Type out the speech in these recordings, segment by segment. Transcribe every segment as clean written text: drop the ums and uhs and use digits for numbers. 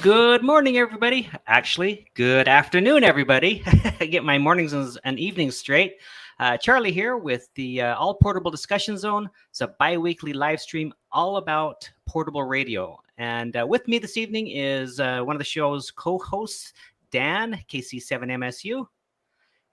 Good morning, everybody. Actually, good afternoon, everybody. I get my mornings and evenings straight. Charlie here with the All Portable Discussion Zone. It's a bi-weekly live stream all about portable radio. And with me this evening is one of the show's co-hosts, Dan, KC7MSU.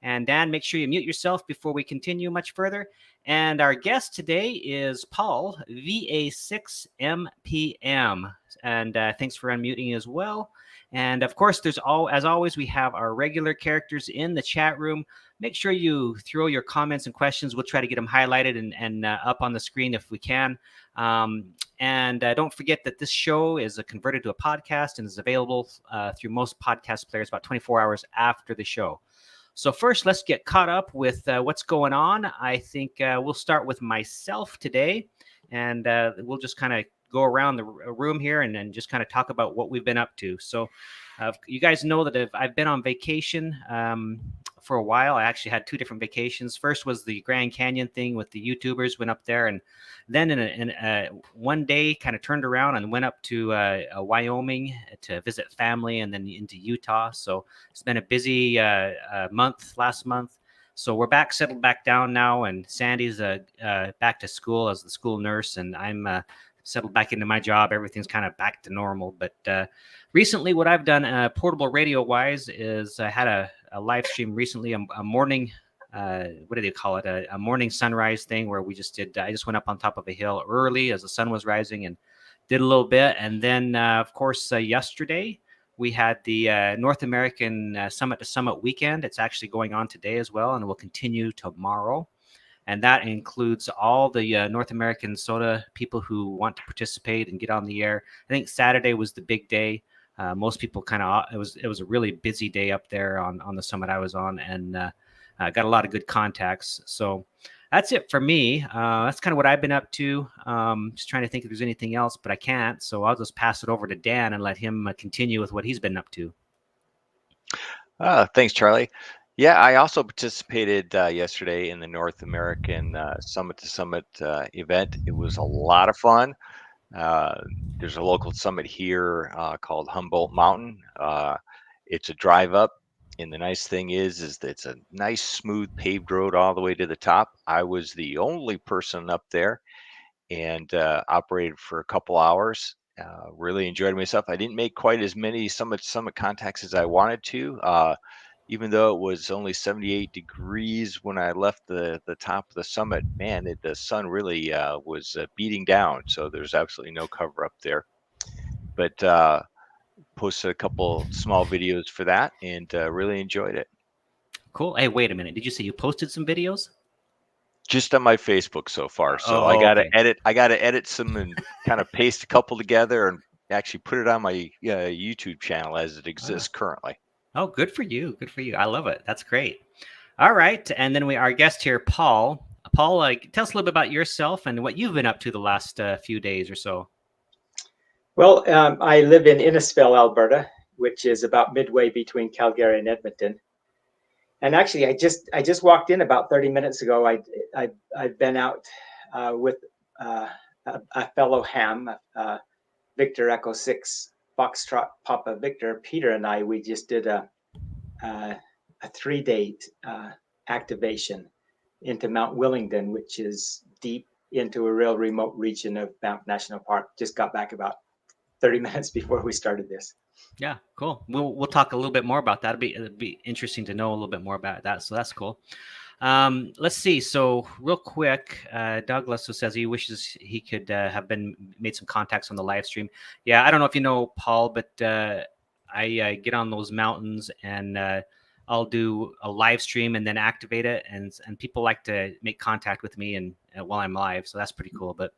And Dan, make sure you mute yourself before we continue much further. And our guest today is Paul, VA6MPM. And thanks for unmuting as well. And of course, as always, we have our regular characters in the chat room. Make sure you throw your comments and questions. We'll try to get them highlighted and up on the screen if we can. And don't forget that this show is converted to a podcast and is available through most podcast players about 24 hours after the show. So first, let's get caught up with what's going on. I think we'll start with myself today, and we'll just kind of go around the room here and just kind of talk about what we've been up to. So you guys know that I've been on vacation for a while. I actually had two different vacations. First was the Grand Canyon thing with the YouTubers, went up there, and then in one day kind of turned around and went up to Wyoming to visit family, and then into Utah. So it's been a busy last month. So we're settled back down now, and Sandy's back to school as the school nurse, and I'm settled back into my job. Everything's kind of back to normal. But recently, what I've done portable radio wise is I had a live stream recently, a morning. What do they call it? A morning sunrise thing where we just did. I just went up on top of a hill early as the sun was rising and did a little bit. And then, of course, yesterday we had the North American Summit to Summit weekend. It's actually going on today as well, and it will continue tomorrow. And that includes all the North American SOTA people who want to participate and get on the air. I think Saturday was the big day. Most people it was a really busy day up there on the summit I was on, and got a lot of good contacts. So that's it for me. That's kind of what I've been up to. Just trying to think if there's anything else, but I can't. So I'll just pass it over to Dan and let him continue with what he's been up to. Thanks, Charlie. Yeah, I also participated yesterday in the North American Summit to Summit event. It was a lot of fun. There's a local summit here called Humboldt Mountain. It's a drive up. And the nice thing is that it's a nice, smooth paved road all the way to the top. I was the only person up there and operated for a couple hours. Really enjoyed myself. I didn't make quite as many summit contacts as I wanted to, even though it was only 78 degrees when I left the top of the summit. Man, the sun really was beating down. So there's absolutely no cover up there. But posted a couple small videos for that and really enjoyed it. Cool. Hey, wait a minute. Did you say you posted some videos? Just on my Facebook so far. So I got to edit some and kind of paste a couple together and actually put it on my YouTube channel as it exists currently. Oh, good for you. Good for you. I love it. That's great. All right. And then our guest here, Paul. Paul, tell us a little bit about yourself and what you've been up to the last few days or so. Well, I live in Innisfil, Alberta, which is about midway between Calgary and Edmonton. And actually, I just walked in about 30 minutes ago. I've been out with a fellow ham, Victor Echo 6 Foxtrot Papa Victor. Peter and I, we just did a 3-day activation into Mount Willingdon, which is deep into a real remote region of Banff National Park. Just got back about 30 minutes before we started this. Yeah, cool. We'll talk a little bit more about that. It'd be interesting to know a little bit more about that. So that's cool. Let's see. So real quick, Douglas says he wishes he could have made some contacts on the live stream. Yeah, I don't know if you know, Paul, but I get on those mountains and I'll do a live stream and then activate it, and people like to make contact with me and while I'm live. So that's pretty cool. But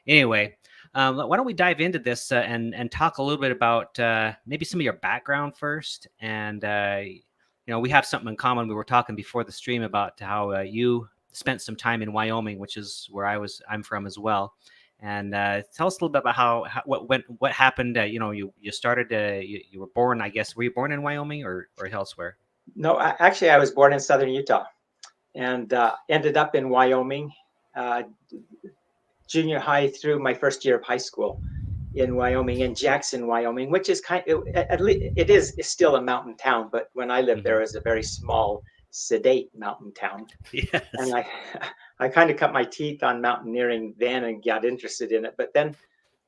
anyway. Why don't we dive into this and talk a little bit about maybe some of your background first, and we have something in common. We were talking before the stream about how you spent some time in Wyoming, which is where I'm from as well. And tell us a little bit about what happened. You started. You were born, I guess. Were you born in Wyoming or elsewhere? No, actually, I was born in southern Utah, and ended up in Wyoming. Junior high through my first year of high school. in Wyoming, in Jackson, Wyoming, which is at least it is still a mountain town, but when I lived there, it was a very small, sedate mountain town. Yes. And I kind of cut my teeth on mountaineering then and got interested in it. But then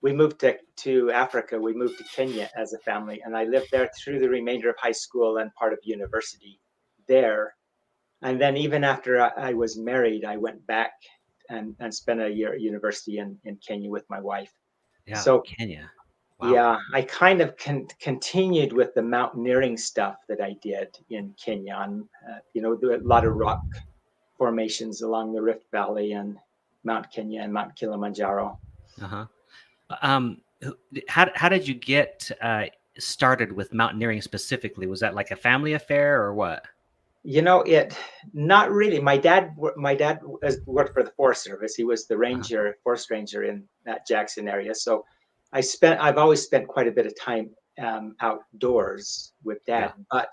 we moved to Africa. We moved to Kenya as a family, and I lived there through the remainder of high school and part of university there. And then even after I was married, I went back and spent a year at university in Kenya with my wife. Yeah, So Kenya. Wow. yeah, I kind of continued with the mountaineering stuff that I did in Kenya. And, there were a lot of rock formations along the Rift Valley and Mount Kenya and Mount Kilimanjaro. Uh-huh. How did you get started with mountaineering specifically? Was that like a family affair or what? It not really. My dad worked for the Forest Service. He was the ranger, forest ranger in that Jackson area. So I've always spent quite a bit of time outdoors with Dad. Yeah. But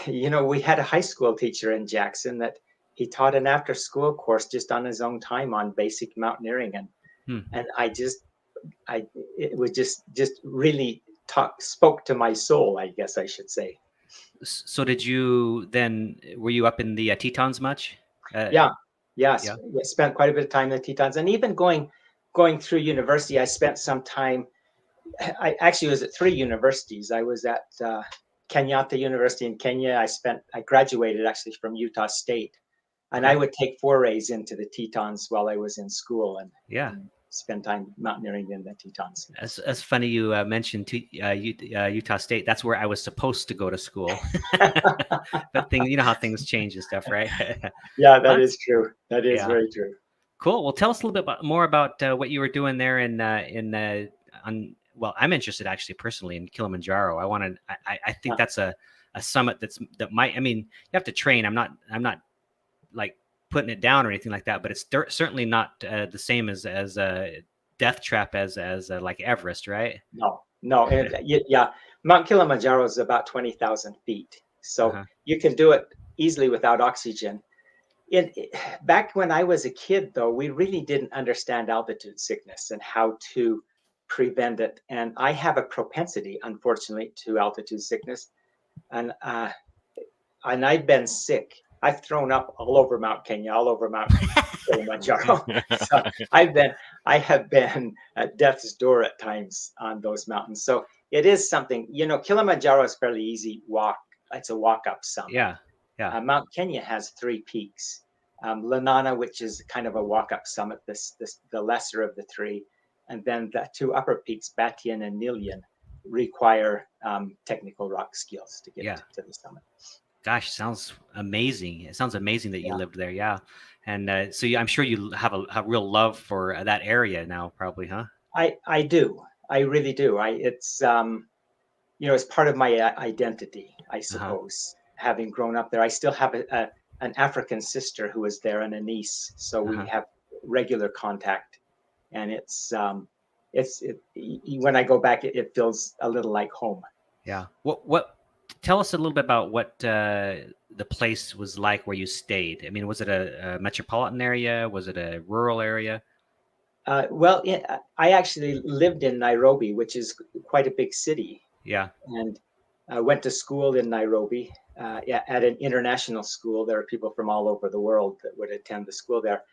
we had a high school teacher in Jackson that he taught an after-school course just on his own time on basic mountaineering, and it was just really spoke to my soul, I guess I should say. So were you up in the Tetons much? Yeah. Spent quite a bit of time in the Tetons, and even going through university, I spent some time. I actually was at 3 universities. I was at Kenyatta University in Kenya. I graduated actually from Utah State, and I would take forays into the Tetons while I was in school and spend time mountaineering in the Tetons. It's funny you mentioned Utah State. That's where I was supposed to go to school. But how things change and stuff, right? Yeah, that is true. That is very true. Cool. Well, tell us a little bit more about what you were doing there well, I'm interested actually personally in Kilimanjaro. I think that's a summit that might, you have to train. I'm not like putting it down or anything like that, but it's certainly not the same as a death trap as like Everest, right? No. Yeah. Mount Kilimanjaro is about 20,000 feet. So you can do it easily without oxygen. Back when I was a kid, though, we really didn't understand altitude sickness and how to prevent it. And I have a propensity, unfortunately, to altitude sickness. And I've been sick. I've thrown up all over Mount Kenya, all over Mount Kilimanjaro. So I have been at death's door at times on those mountains. So it is something, Kilimanjaro is fairly easy walk. It's a walk up summit. Yeah. Mount Kenya has 3 peaks. Lenana, which is kind of a walk up summit, the lesser of the 3. And then the 2 upper peaks, Batian and Nilian, require technical rock skills to get to the summit. Gosh, sounds amazing. It sounds amazing that you lived there. Yeah. And so I'm sure you have a real love for that area now, probably, huh? I do. I really do. It's part of my identity, I suppose, having grown up there. I still have an African sister who is there and a niece. So we have regular contact. And when I go back, it feels a little like home. Yeah. Tell us a little bit about what the place was like where you stayed. Was it a metropolitan area? Was it a rural area? Well, I actually lived in Nairobi, which is quite a big city. Yeah. And I went to school in Nairobi at an international school. There are people from all over the world that would attend the school there.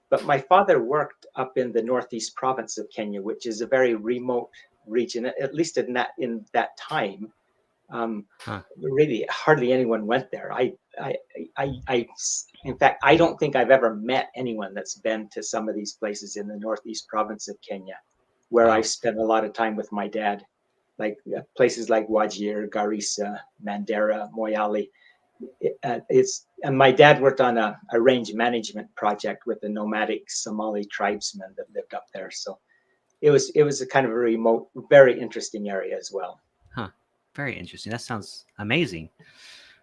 But my father worked up in the northeast province of Kenya, which is a very remote region, at least in that time. Really, hardly anyone went there. In fact, I don't think I've ever met anyone that's been to some of these places in the northeast province of Kenya, where I spent a lot of time with my dad, like places like Wajir, Garissa, Mandera, Moyale. And my dad worked on a range management project with the nomadic Somali tribesmen that lived up there. So it was a kind of a remote, very interesting area as well. Very interesting. That sounds amazing.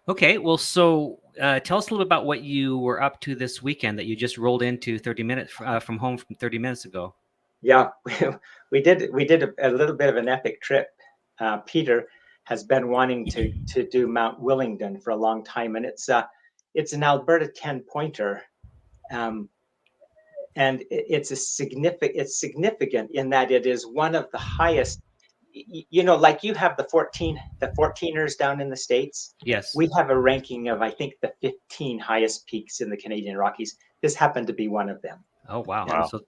Okay, well, so tell us a little bit about what you were up to this weekend that you just rolled into 30 minutes from home from 30 minutes ago. Yeah, we did a little bit of an epic trip. Peter has been wanting to do Mount Willingdon for a long time, and it's an Alberta 10-pointer. it's significant in that it is one of the highest. Like you have the 14ers down in the States. Yes. We have a ranking of, I think, the 15 highest peaks in the Canadian Rockies. This happened to be one of them. Oh, wow. Wow. So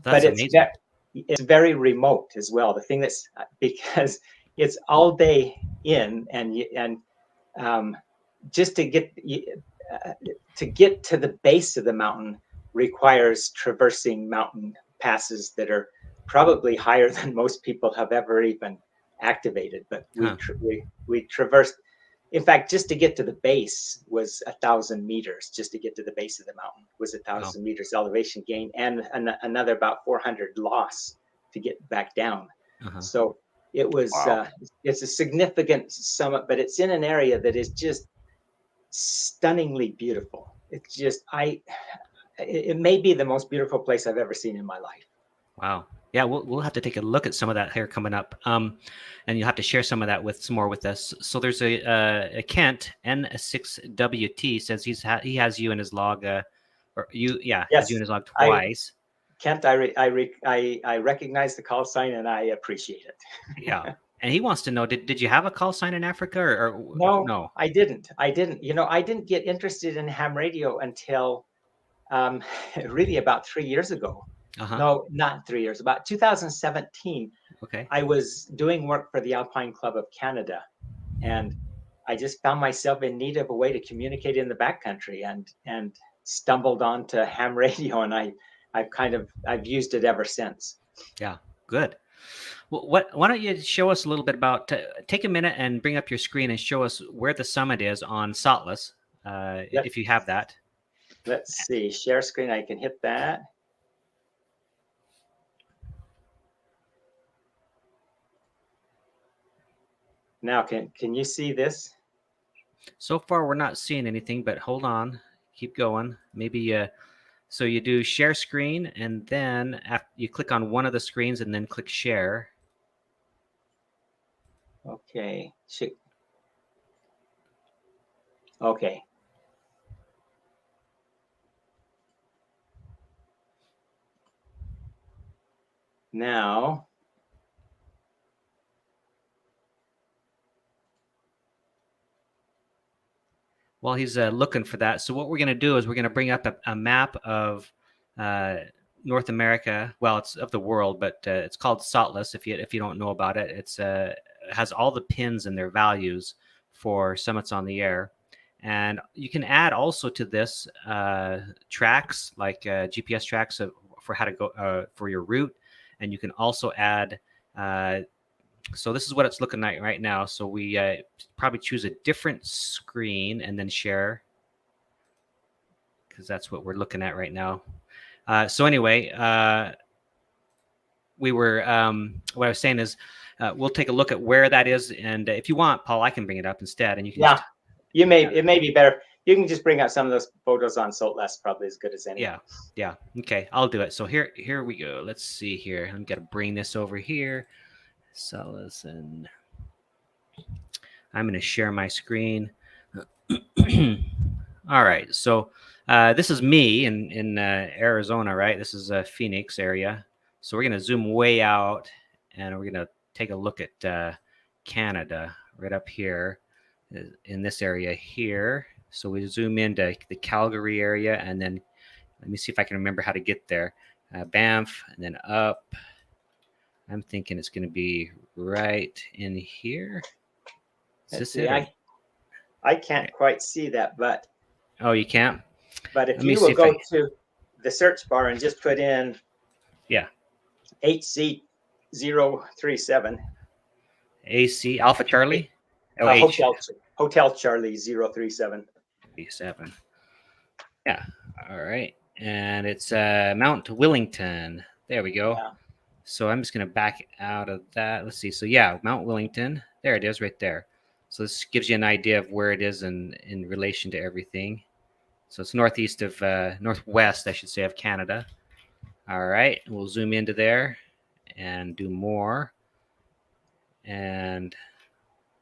that's amazing. It's very remote as well. The thing that's, because it's all day in, and just to get to the base of the mountain requires traversing mountain passes that are probably higher than most people have ever even activated. But we traversed. In fact, just to get to the base was 1,000 meters. Just to get to the base of the mountain was 1,000 meters elevation gain, and another about 400 loss to get back down. So it was. Wow. It's a significant summit, but it's in an area that is just stunningly beautiful. It's just it may be the most beautiful place I've ever seen in my life. Wow. Yeah, we'll have to take a look at some of that here coming up, and you'll have to share some of that with us. So there's a Kent N6WT says he has you in his log, has you in his log twice. Kent, I recognize the call sign and I appreciate it. Yeah, and he wants to know, did you have a call sign in Africa or no? I didn't. I didn't get interested in ham radio until really about 3 years ago. No, not 3 years, about 2017. Okay. I was doing work for the Alpine Club of Canada, and I just found myself in need of a way to communicate in the backcountry, and stumbled onto ham radio, and I've used it ever since. Yeah, good. Well, why don't you show us a little bit about, take a minute and bring up your screen and show us where the summit is on SOTA, if you have that. Let's see, share screen, I can hit that. Now, can you see this? So far, we're not seeing anything, but hold on. Keep going. Maybe, so you do share screen, and then you click on one of the screens and then click share. Okay. Okay. Now, while he's looking for that, so what we're going to do is we're going to bring up a map of North America. Well, it's of the world, but it's called SOTA. If you don't know about it, it has all the pins and their values for summits on the air. And you can add also to this tracks, like GPS tracks for how to go for your route. And you can also add, so this is what it's looking like right now. So we probably choose a different screen and then share, because that's what we're looking at right now. So anyway, we were, what I was saying is, we'll take a look at where that is. And if you want, Paul, I can bring it up instead. And you can it may be better. You can just bring out some of those photos on SOTA, probably as good as any. Yeah. Okay, I'll do it. So here we go. Let's see here. I'm gonna bring this over here. So listen. I'm gonna share my screen. All right. So this is me in Arizona, right? This is Phoenix area. So we're gonna zoom way out, and we're gonna take a look at Canada right up here in this area here. So we zoom into the Calgary area, and then let me see if I can remember how to get there. Banff, and then up. I'm thinking it's going to be right in here. Is this it? I can't quite see that, but... Oh, you can't? But if you will go to the search bar and just put in... Yeah. HC037. AC, Alpha Charlie? Hotel Charlie 037. 37. Yeah. All right. And it's Mount Wellington. There we go. Yeah. So I'm just going to back out of that. Let's see. So yeah, Mount Wellington. There it is right there. So this gives you an idea of where it is in relation to everything. So it's northwest, I should say, of Canada. All right. We'll zoom into there and do more. And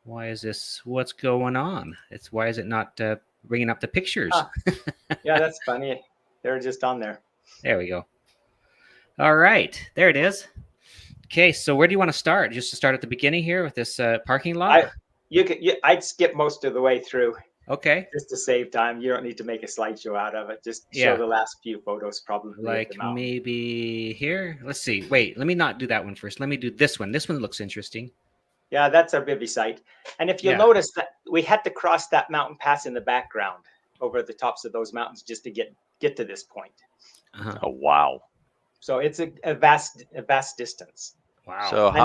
why is this? What's going on? Why is it not bringing up the pictures? Yeah, that's funny. They're just on there. There we go. All right, there it is. Okay, so where do you want to start? Just to start at the beginning here with this parking lot? I'd skip most of the way through Okay. just to save time. You don't need to make a slideshow out of it. Just show Yeah. the last few photos probably of the Like mountain. maybe here. Let's see. Wait, let me not do that one first. Let me do this one. This one looks interesting. Yeah, that's our bivvy site. And if you'll Yeah. notice that we had to cross that mountain pass in the background over the tops of those mountains just to get to this point. Uh-huh. Oh, wow. So it's a vast distance. Wow. So And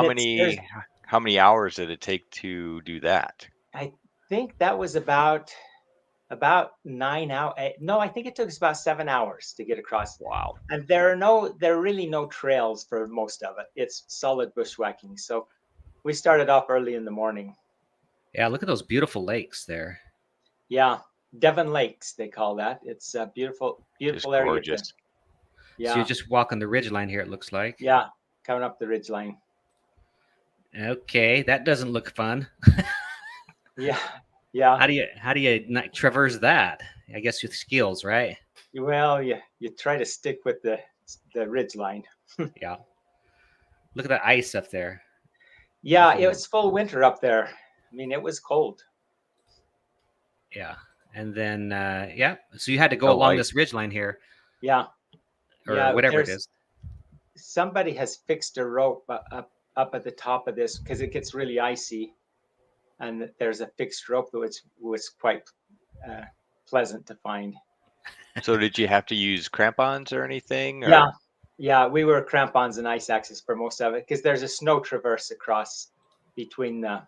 how many hours did it take to do that? I think that was about 9 hours. No, I think it took us about 7 hours to get across. Wow. And there are really no trails for most of it. It's solid bushwhacking. So we started off early in the morning. Yeah, look at those beautiful lakes there. Yeah, Devon Lakes they call that. It's a beautiful Just area. gorgeous. So Yeah, you're just walking the ridge line here, it looks like. yeah, coming up the ridge line. Okay, that doesn't look fun. Yeah, yeah. How do you not traverse that? I guess with skills, right? Well, you try to stick with the ridge line. Yeah. Look at the ice up there. Yeah, it was full winter up there. I mean, it was cold. Yeah. And then yeah, so you had to go Oh, along right. this ridge line here, Yeah, or yeah. whatever it is. Somebody has fixed a rope up at the top of this because it gets really icy, and there's a fixed rope that was quite pleasant to find. So did you have to use crampons or anything? Or? Yeah, yeah. We were crampons and ice axes for most of it because there's a snow traverse across between the.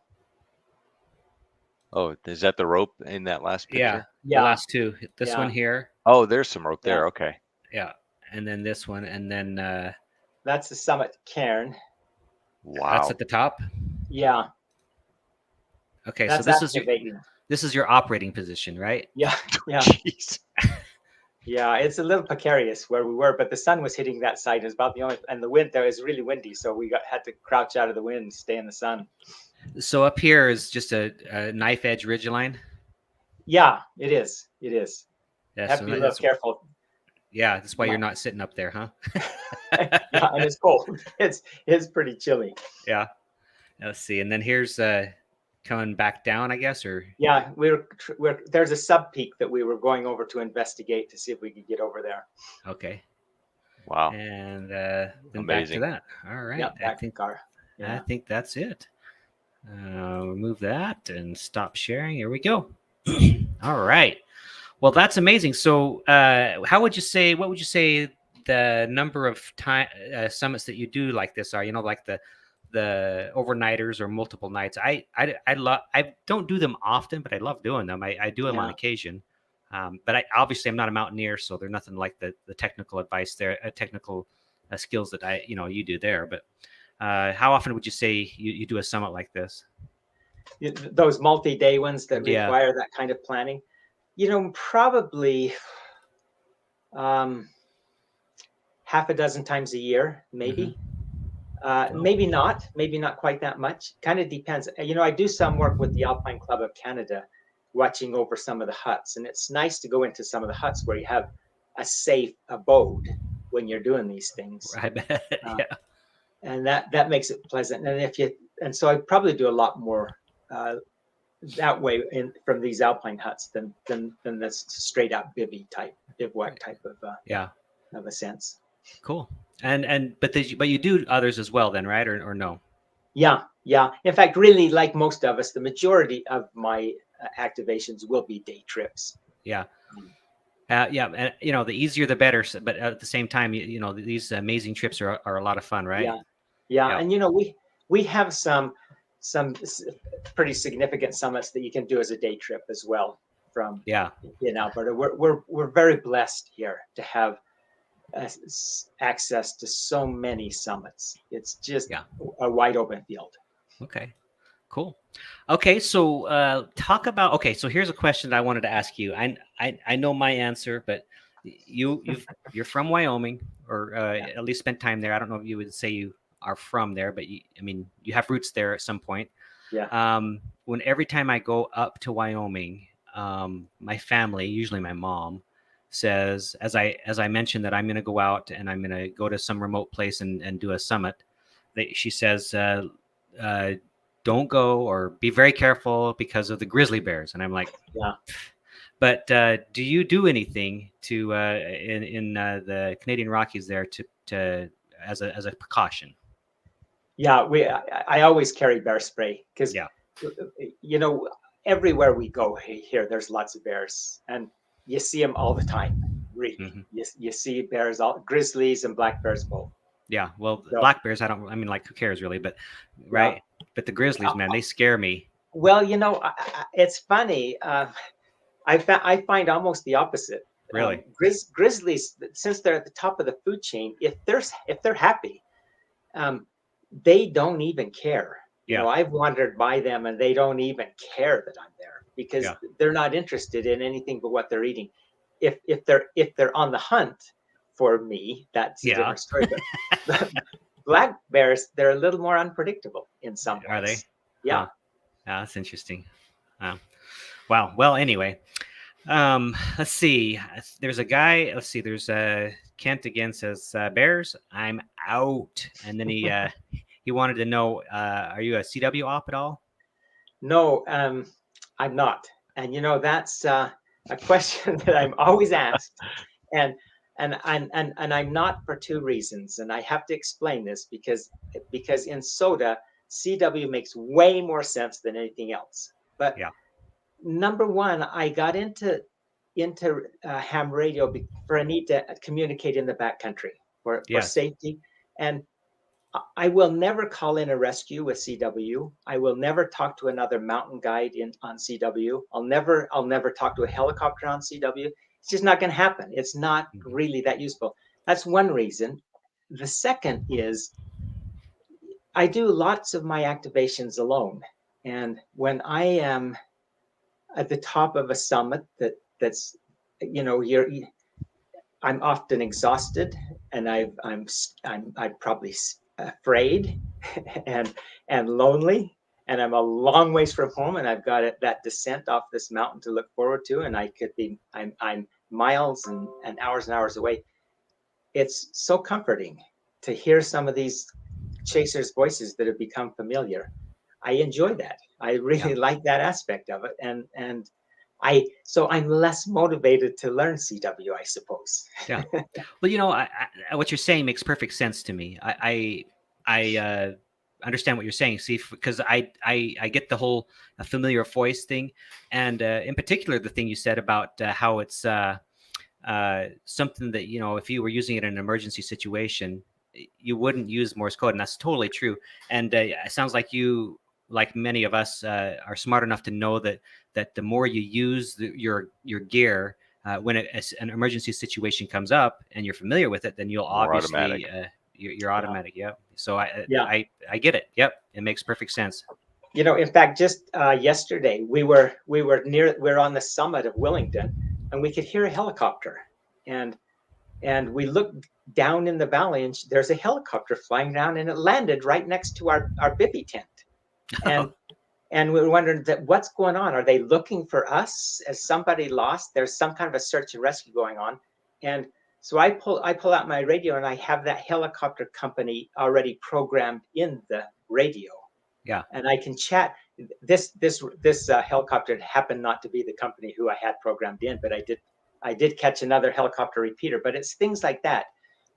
Oh, is that the rope in that last picture? Yeah. Yeah, The last two. This Yeah. one here. Oh, there's some rope Yeah. there. Okay. Yeah. And then this one. And then that's the summit cairn. Wow. that's at the top. Yeah, Okay, that's so activating. this is your operating position, right? Yeah, yeah, Jeez. yeah. It's a little precarious where we were, but the sun was hitting that side. It was about the only, and the wind there is really windy, so we had to crouch out of the wind, stay in the sun. So up here is just a knife edge ridge line. Yeah, it is. It is. Yeah, Have so to be a little careful. yeah, that's why you're not sitting up there, huh? Yeah, and it's cold. It's pretty chilly. Yeah. Let's see. And then here's coming back down, I guess, or Yeah, there's a sub peak that we were going over to investigate to see if we could get over there. okay. Wow. And then Amazing. back to that. All right. Yeah, I back think car. I think that's it. Remove that and stop sharing. Here we go. All right. Well, that's amazing. So, what would you say the number of summits that you do like this are? You know, like the overnighters or multiple nights. I don't do them often, but I love doing them. I do them on occasion. But obviously I'm not a mountaineer, so they're nothing like the technical advice there, technical skills that you do there. But how often would you say you do a summit like this? Those multi-day ones that Yeah. require that kind of planning, probably half a dozen times a year, maybe. Maybe not quite that much. Kind of depends. I do some work with the Alpine Club of Canada, watching over some of the huts, and it's nice to go into some of the huts where you have a safe abode when you're doing these things. I bet. Yeah. And that makes it pleasant. And so I probably do a lot more that way from these alpine huts than this straight up bivouac type of of a sense. Cool. But you do others as well then, right? Or no? Yeah. In fact, really, like most of us, the majority of my activations will be day trips. Yeah. Yeah, and the easier the better. But at the same time, these amazing trips are a lot of fun, right? Yeah. And we have some pretty significant summits that you can do as a day trip as well from in Alberta. We're very blessed here to have access to so many summits. It's just a wide open field. Okay, cool. Okay, so so here's a question that I wanted to ask you. I know my answer, but you're from Wyoming, or at least spent time there. I don't know if you would say you are from there, but you have roots there at some point. Yeah. Every time I go up to Wyoming, my family, usually my mom, says, as I mentioned that I'm going to go out and I'm going to go to some remote place and do a summit. She says, don't go or be very careful because of the grizzly bears. And I'm like, Yeah. But do you do anything to in the Canadian Rockies there to as a precaution? Yeah, I always carry bear spray because, Yeah. you know, everywhere we go here, there's lots of bears, and you see them all the time. Really, Mm-hmm. you see bears, all grizzlies and black bears both. Yeah, well, So, black bears, I mean, like, who cares really? But right, but the grizzlies, man, they scare me. Well, you know, it's funny. I find almost the opposite. Really? Grizzlies, since they're at the top of the food chain, if they're happy, they don't even care. You know, I've wandered by them and they don't even care that I'm there because they're not interested in anything but what they're eating. If they're on the hunt for me, that's a different story. But black bears, they're a little more unpredictable in some ways. Are they? Yeah. Huh. That's interesting. Wow. Well, anyway, let's see. There's a guy. Let's see. There's Kent again says, Bears, I'm out. And then he wanted to know, are you a CW op at all? No, I'm not. And you know, that's a question that I'm always asked. And I'm not for two reasons. And I have to explain this because in SOTA, CW makes way more sense than anything else. But number one, I got into ham radio for a need to communicate in the backcountry for safety. And I will never call in a rescue with CW. I will never talk to another mountain guide on CW. I'll never talk to a helicopter on CW. It's just not going to happen. It's not really that useful. That's one reason. The second is I do lots of my activations alone. And when I am at the top of a summit that's, you know, I'm often exhausted and I'm probably afraid and lonely, and I'm a long ways from home, and I've got that descent off this mountain to look forward to, and I'm miles and hours away. It's so comforting to hear some of these chasers' voices that have become familiar. I enjoy that. I really like that aspect of it, and so I'm less motivated to learn CW, I suppose. Yeah. Well, you know, what you're saying makes perfect sense to me. I understand what you're saying. See, because I get the whole familiar voice thing, and in particular, the thing you said about how it's something that, you know, if you were using it in an emergency situation, you wouldn't use Morse code, and that's totally true. And it sounds like you, like many of us, are smart enough to know that the more you use your gear, when an emergency situation comes up and you're familiar with it, then you'll obviously automatic. You're automatic. Yeah. So I get it. Yep, it makes perfect sense. You know, in fact, just yesterday we're on the summit of Willingdon, and we could hear a helicopter, and we looked down in the valley, and there's a helicopter flying down, and it landed right next to our bivvy tent. And we were wondering what's going on. Are they looking for us? Is somebody lost? There's some kind of a search and rescue going on. And so I pull out my radio, and I have that helicopter company already programmed in the radio. Yeah. And I can chat. This helicopter happened not to be the company who I had programmed in, but I did catch another helicopter repeater. But it's things like that.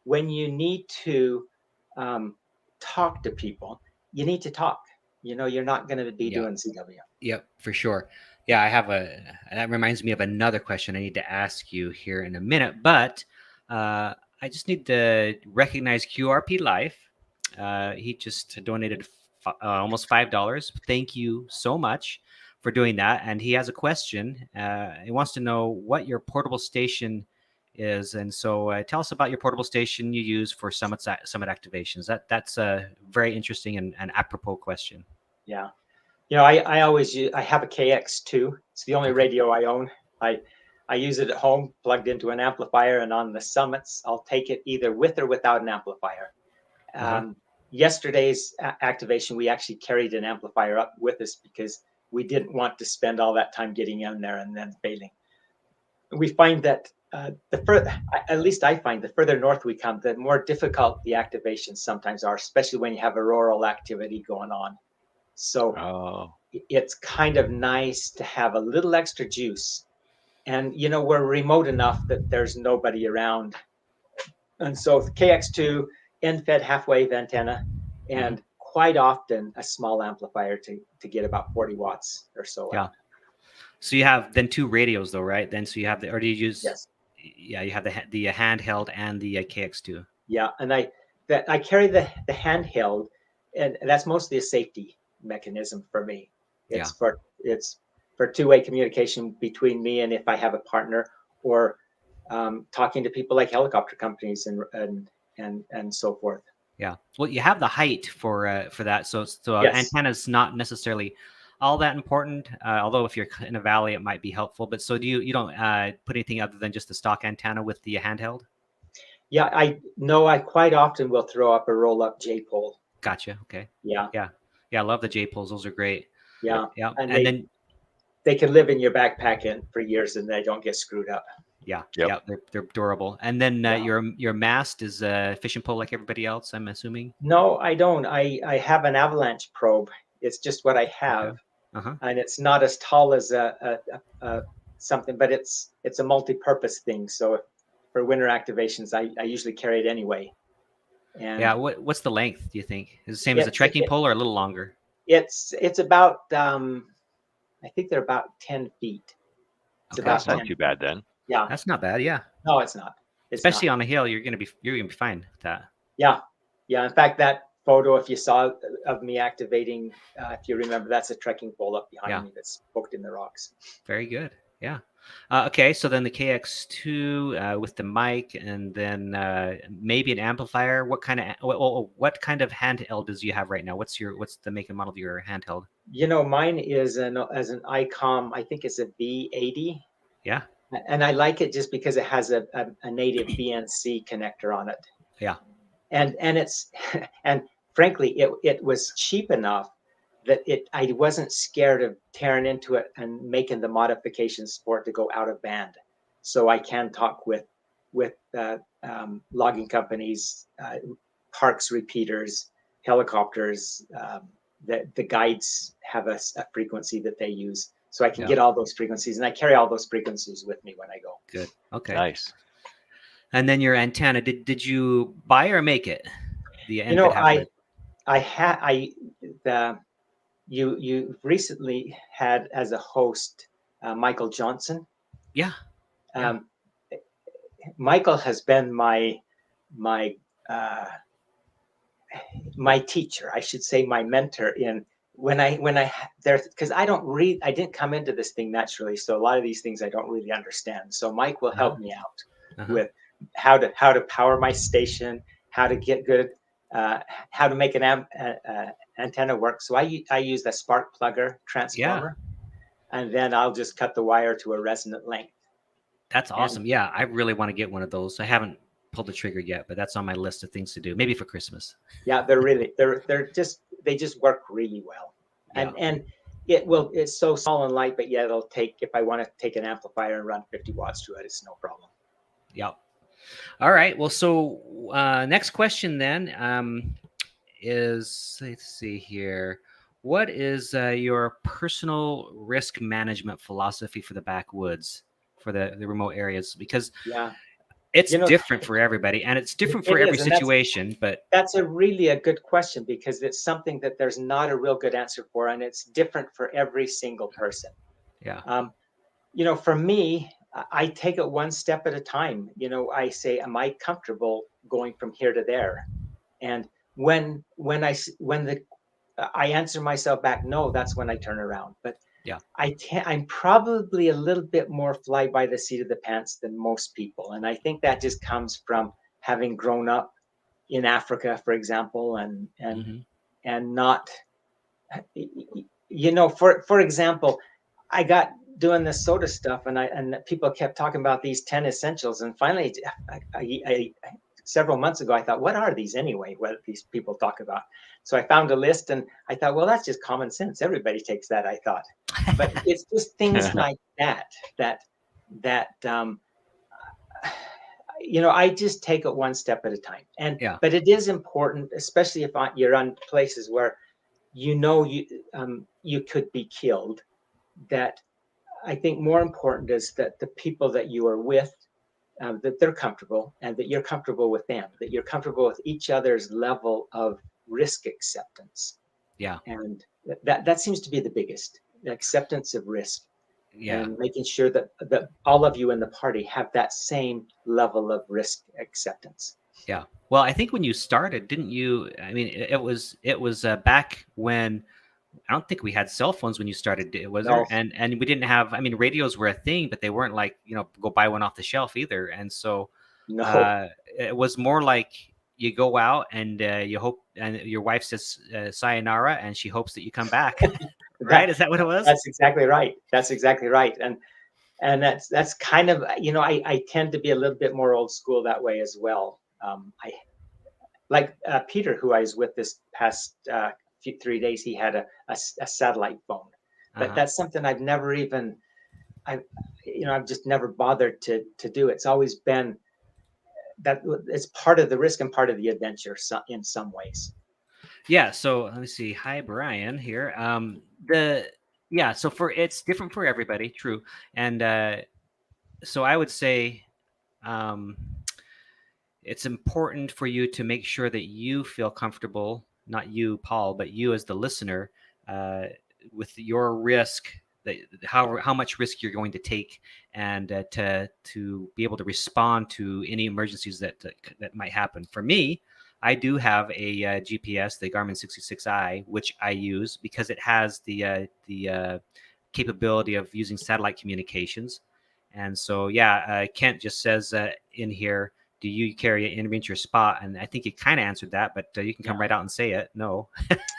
When you need to talk to people, you need to talk. You know, you're not going to be doing CW. Yep, for sure. Yeah, that reminds me of another question I need to ask you here in a minute, but I just need to recognize QRP Life. He just donated almost $5. Thank you so much for doing that. And he has a question. He wants to know what your portable station is. And so tell us about your portable station you use for summit activations. That's a very interesting and apropos question. Yeah. You know, I have a KX2. It's the only radio I own. I use it at home, plugged into an amplifier, and on the summits, I'll take it either with or without an amplifier. Yesterday's activation, we actually carried an amplifier up with us because we didn't want to spend all that time getting in there and then failing. We find that at least I find the further north we come, the more difficult the activations sometimes are, especially when you have auroral activity going on. So it's kind of nice to have a little extra juice. And, we're remote enough that there's nobody around. And so KX2, end-fed half-wave antenna, and quite often a small amplifier to get about 40 watts or so out. So you have then 2 radios though, right? Then so you have or do you use? Yes. Yeah, you have the handheld and the KX2. Yeah, and I carry the handheld, and that's mostly a safety mechanism for me. It's for two-way communication between me and if I have a partner, or talking to people like helicopter companies and so forth. Yeah. Well, you have the height for that, so Yes. antenna's not necessarily all that important. Although if you're in a valley, it might be helpful. But so you don't put anything other than just the stock antenna with the handheld? Yeah, I quite often will throw up a roll-up J-pole. Gotcha. Okay. Yeah. I love the J-poles. Those are great. Yeah. And then they can live in your backpack for years and they don't get screwed up. Yeah. They're durable. And then your mast is a fishing pole like everybody else, I'm assuming. No, I don't. I have an avalanche probe. It's just what I have, and it's not as tall as a something, but it's a multi-purpose thing. So for winter activations, I usually carry it anyway. And what's the length? Do you think is the same as a trekking pole or a little longer? It's about I think they're about 10 feet. It's about that's not too bad then. Yeah, that's not bad. Yeah, no, it's not. Especially on a hill, you're gonna be fine with that. Yeah. In fact, that photo, if you saw of me activating, if you remember, that's a trekking pole up behind me that's poked in the rocks. Very good. Yeah. Okay, so then the KX2 with the mic, and then maybe an amplifier. What kind of handheld does you have right now? What's the make and model of your handheld? Mine is an ICOM. I think it's a B80. Yeah. And I like it just because it has a native BNC connector on it. Yeah. And it's and frankly, it was cheap enough that I wasn't scared of tearing into it and making the modifications for it to go out of band. So I can talk with logging companies, parks repeaters, helicopters. The guides have a frequency that they use. So I can get all those frequencies, and I carry all those frequencies with me when I go. Good. Okay. Nice. And then your antenna, did you buy or make it? You recently had as a host Michael Johnson. Yeah. Michael has been my teacher, I should say, my mentor in when I there, because I didn't come into this thing naturally, so a lot of these things I don't really understand. So Mike will help me out with how to power my station, how to get good, how to make an antenna work. So I use the spark plugger transformer, and then I'll just cut the wire to a resonant length. That's awesome. Yeah, I really want to get one of those. I haven't pulled the trigger yet, but that's on my list of things to do. Maybe for Christmas. Yeah, they just work really well, and it's so small and light, but it'll take, if I want to take an amplifier and run 50 watts to it, it's no problem. Yep. All right. Well, so next question then is, let's see here. What is your personal risk management philosophy for the backwoods, for the remote areas? Because it's different for everybody, and it's different for every situation. But that's a really good question, because it's something that there's not a real good answer for, and it's different for every single person. Yeah. For me, I take it one step at a time. I say, am I comfortable going from here to there? And when I answer myself back no, that's when I turn around. But I'm probably a little bit more fly by the seat of the pants than most people, and I think that just comes from having grown up in Africa, for example, and not, for example, I got doing this SOTA stuff, and people kept talking about these 10 essentials, and finally, I several months ago, I thought, what are these anyway? What these people talk about? So I found a list, and I thought, well, that's just common sense. Everybody takes that, I thought. But it's just things like that I just take it one step at a time. Yeah. But it is important, especially if you're on places where you could be killed. That I think more important is that the people that you are with, that they're comfortable, and that you're comfortable with them, that you're comfortable with each other's level of risk acceptance. Yeah. And that seems to be the biggest, the acceptance of risk, Yeah. and making sure that all of you in the party have that same level of risk acceptance. Yeah. Well, I think when you started, didn't you? I mean, it was back when I don't think we had cell phones when you started, was No, there? And we didn't have. I mean, radios were a thing, but they weren't like go buy one off the shelf either. And so no, it was more like you go out and you hope, and your wife says sayonara, and she hopes that you come back. Right? Is that what it was? that's exactly right. That's exactly right. And that's kind of, I tend to be a little bit more old school that way as well. I like Peter, who I was with this past 3 days. He had a satellite phone, but that's something I've never even, I've just never bothered to do. It's always been that it's part of the risk and part of the adventure, in some ways. Yeah. So let me see. Hi, Brian here. So it's different for everybody. True. And so I would say, um, it's important for you to make sure that you feel comfortable, not you, Paul, but you as the listener, uh, with your risk, that how much risk you're going to take, and to be able to respond to any emergencies that might happen. For me, I do have a GPS, the Garmin 66i, which I use because it has the capability of using satellite communications. And so, Kent just says in here, do you carry an inventory spot? And I think you kind of answered that, but you can come right out and say it. No.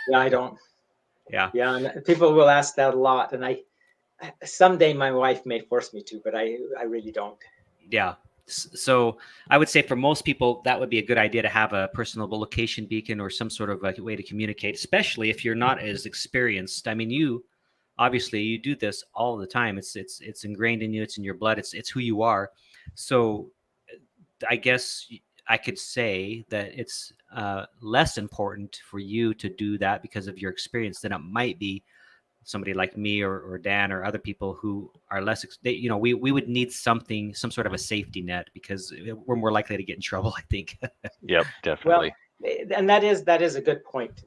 Yeah, I don't. Yeah. Yeah, and people will ask that a lot, and someday my wife may force me to, but I really don't. Yeah. So I would say for most people, that would be a good idea to have a personal location beacon or some sort of a way to communicate, especially if you're not as experienced. I mean, you obviously you do this all the time. It's ingrained in you. It's in your blood. It's who you are. So I guess I could say that it's less important for you to do that because of your experience than it might be somebody like me or Dan or other people who are less. We would need some sort of a safety net because we're more likely to get in trouble, I think. Yep, definitely. Well, and that is a good point.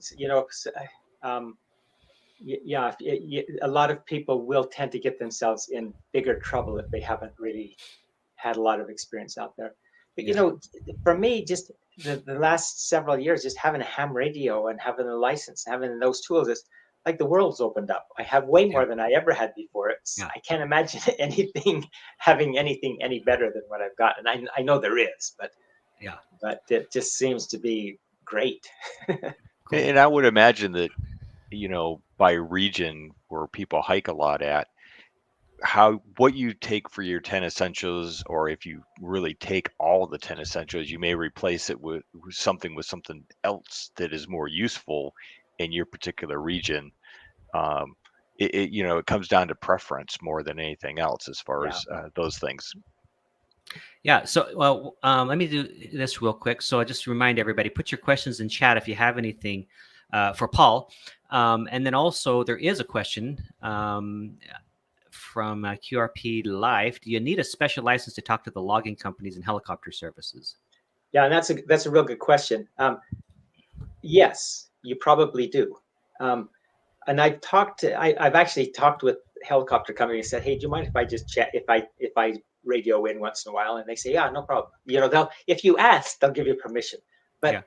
A lot of people will tend to get themselves in bigger trouble if they haven't really had a lot of experience out there. But for me, just the last several years, just having a ham radio and having a license, having those tools, is like the world's opened up. I have way more than I ever had before. I can't imagine having anything any better than what I've got. And I know there is, but it just seems to be great. Cool. And I would imagine that, by region where people hike a lot at, what you take for your 10 essentials, or if you really take all the 10 essentials, you may replace it with something else that is more useful in your particular region. It comes down to preference more than anything else as far as those things. Yeah. So, let me do this real quick. So I just remind everybody, put your questions in chat if you have anything for Paul. And then also there is a question from QRP Live. Do you need a special license to talk to the logging companies and helicopter services? Yeah, and that's a real good question. Yes, you probably do. And I've actually talked with helicopter companies and said, hey, do you mind if I just check if I radio in once in a while? And they say, yeah, no problem. If you ask, they'll give you permission. But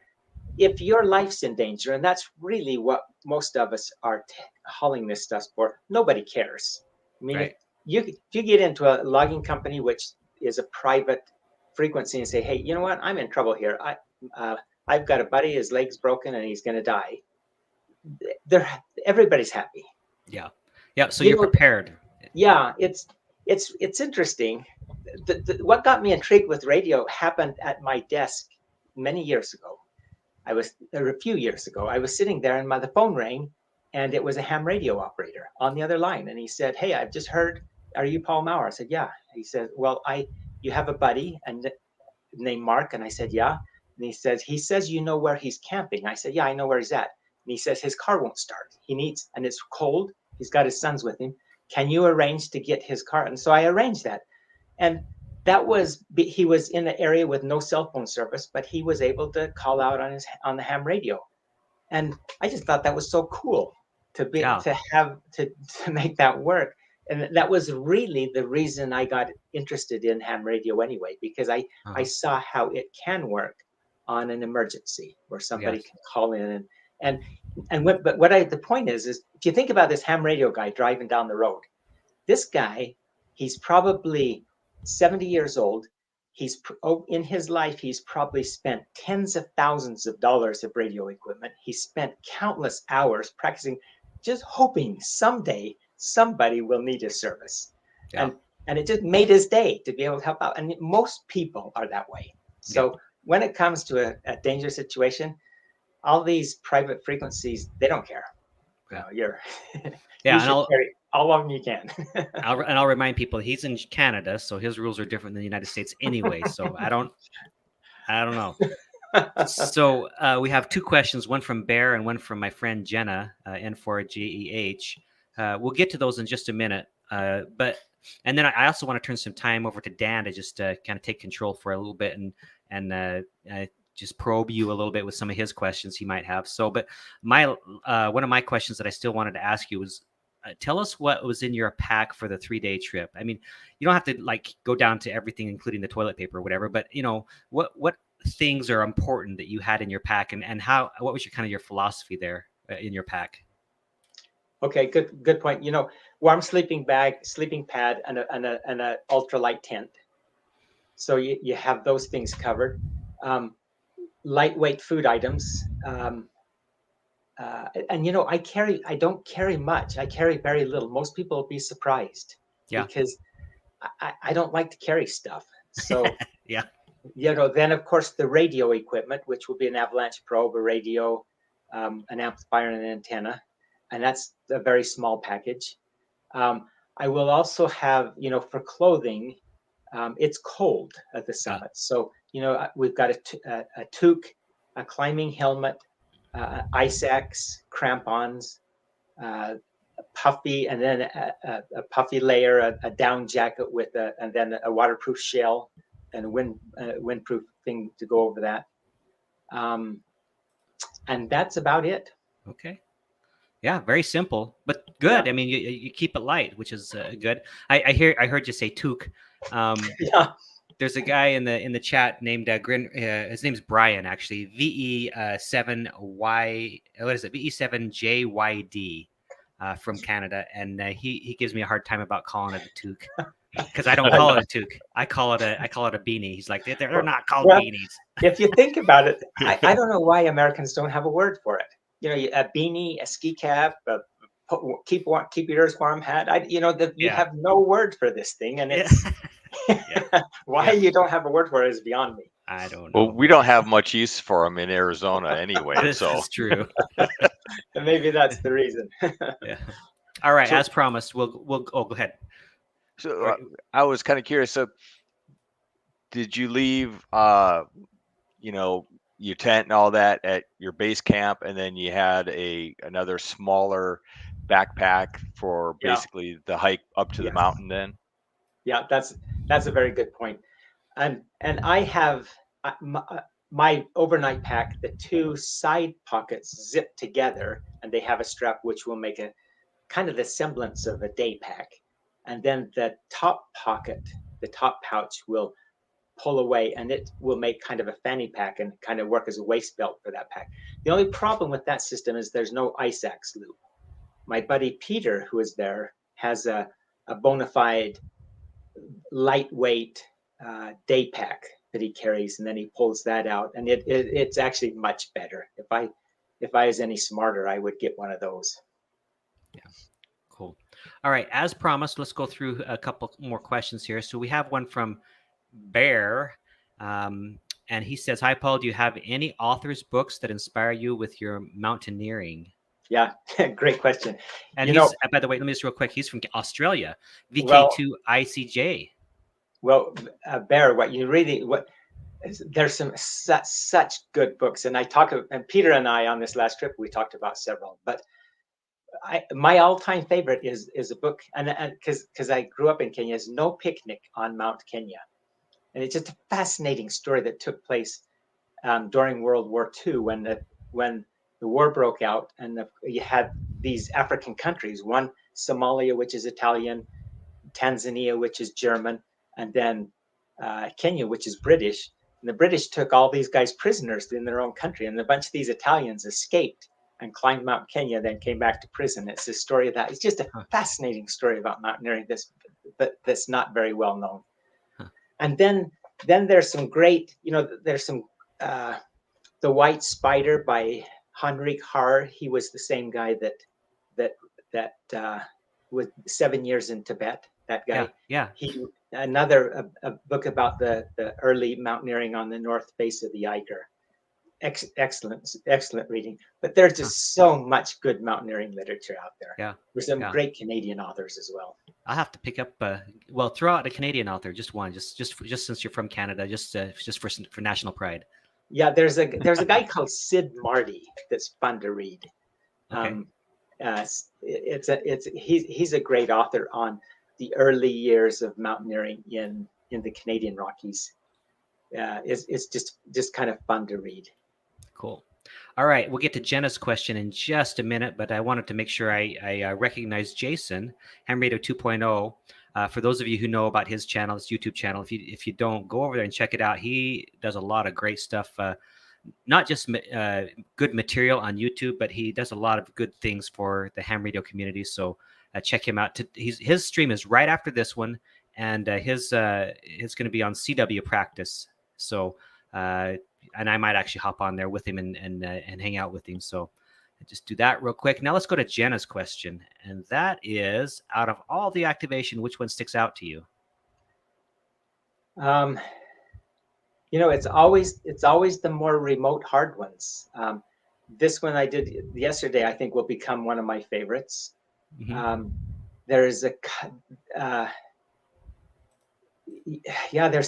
if your life's in danger, and that's really what most of us are hauling this stuff for, nobody cares. I mean, if you get into a logging company, which is a private frequency, and say, hey, you know what, I'm in trouble here. I've got a buddy, his leg's broken and he's going to die. Everybody's happy. Yeah. So you're prepared. Yeah, it's interesting. What got me intrigued with radio happened at my desk many years ago. A few years ago, I was sitting there and the phone rang, and it was a ham radio operator on the other line. And he said, hey, I've just heard, are you Paul Maurer? I said, yeah. He said, well, you have a buddy, and named Mark? And I said, yeah. And he says, you know where he's camping? I said, yeah, I know where he's at. And he says, his car won't start. And it's cold. He's got his sons with him. Can you arrange to get his car? And so I arranged that. And he was in an area with no cell phone service, but he was able to call out on the ham radio. And I just thought that was so cool to make that work. And that was really the reason I got interested in ham radio anyway, because I saw how it can work on an emergency where somebody can call in the point is if you think about this ham radio guy driving down the road, this guy, he's probably 70 years old. In his life, he's probably spent tens of thousands of dollars of radio equipment. He spent countless hours practicing, just hoping someday somebody will need his service. Yeah. And it just made his day to be able to help out. And most people are that way. So when it comes to a dangerous situation, all these private frequencies, they don't care. You carry all of them you can. I'll remind people he's in Canada, so his rules are different than the United States anyway. So I don't know. So we have two questions, one from Bear and one from my friend Jenna, N4GEH. We'll get to those in just a minute. And then I also want to turn some time over to Dan to just kind of take control for a little bit and just probe you a little bit with some of his questions he might have. So, but one of my questions that I still wanted to ask you was, tell us what was in your pack for the 3-day trip. I mean, you don't have to go down to everything, including the toilet paper or whatever, but what things are important that you had in your pack, and what was your philosophy there in your pack? Okay, good point. Warm sleeping bag, sleeping pad, and a ultralight tent. So you have those things covered. Lightweight food items. I don't carry much. I carry very little. Most people will be surprised because I don't like to carry stuff. So then of course the radio equipment, which will be an avalanche probe, a radio, an amplifier, and an antenna, and that's a very small package. I will also have, for clothing, it's cold at the summit, so we've got a toque, a climbing helmet, ice axe, crampons, a puffy, and then a puffy layer, a down jacket and then a waterproof shell and a windproof thing to go over that. And that's about it. Okay. Yeah, very simple, but good. Yeah. I mean, you keep it light, which is good. I heard you say toque. There's a guy in the chat named his name's Brian, actually. VE7JYD from Canada, and he gives me a hard time about calling it a toque because I don't call it a toque. I call it a beanie. He's like, they're not called beanies. If you think about it, I don't know why Americans don't have a word for it. A beanie, a ski cap, keep your ears warm hat. You have no word for this thing, and it's why you don't have a word for it is beyond me. I don't know. Well, we don't have much use for them in Arizona anyway. This is true. And maybe that's the reason. Yeah. All right. So, as promised, we'll go ahead. So I was kind of curious. So did you leave, your tent and all that at your base camp, and then you had another smaller backpack for basically the hike up to the mountain then? Yeah, that's a very good point. And I have my overnight pack, the two side pockets zip together, and they have a strap which will make a kind of the semblance of a day pack. And then the top pocket, the top pouch will pull away, and it will make kind of a fanny pack and kind of work as a waist belt for that pack. The only problem with that system is there's no ice axe loop. My buddy Peter, who is there, has a bona fide lightweight day pack that he carries, and then he pulls that out, and it's actually much better. If I was any smarter, I would get one of those. Yeah, cool. All right, as promised, let's go through a couple more questions here. So we have one from Bear, and he says, "Hi, Paul. Do you have any authors' books that inspire you with your mountaineering?" Yeah, great question. And by the way, let me just real quick. He's from Australia, VK2 ICJ. Well, Bear, there's some such good books, and and Peter and I on this last trip we talked about several, but my all-time favorite is a book, and because I grew up in Kenya, is No Picnic on Mount Kenya, and it's just a fascinating story that took place during World War II when the war broke out, and you had these African countries, one Somalia, which is Italian, Tanzania, which is German, and then Kenya, which is British. And the British took all these guys prisoners in their own country, and a bunch of these Italians escaped and climbed Mount Kenya, then came back to prison. It's a story of that. It's just a fascinating story about mountaineering that's not very well known. And then there's some great, there's some The White Spider by Heinrich Harr. He was the same guy that was 7 years in Tibet. That guy. Yeah. He another a book about the early mountaineering on the north face of the Eiger. Excellent reading. But there's just so much good mountaineering literature out there. Yeah. There's some great Canadian authors as well. I'll have to pick up. Throw out a Canadian author, just one, just since you're from Canada, just for national pride. Yeah, there's a guy called Sid Marty that's fun to read. Okay. He's a great author on the early years of mountaineering in the Canadian Rockies. It's just kind of fun to read. Cool. All right, we'll get to Jenna's question in just a minute, but I wanted to make sure I recognize Jason, Ham Radio 2.0. For those of you who know about his channel, his YouTube channel, if you don't, go over there and check it out. He does a lot of great stuff, not just good material on YouTube, but he does a lot of good things for the ham radio community. So check him out. His stream is right after this one, and his going to be on CW Practice. So and I might actually hop on there with him and hang out with him. So just do that real quick. Now let's go to Jenna's question, and that is, out of all the activation, which one sticks out to you? It's always the more remote, hard ones. This one I did yesterday, I think, will become one of my favorites. Mm-hmm. There's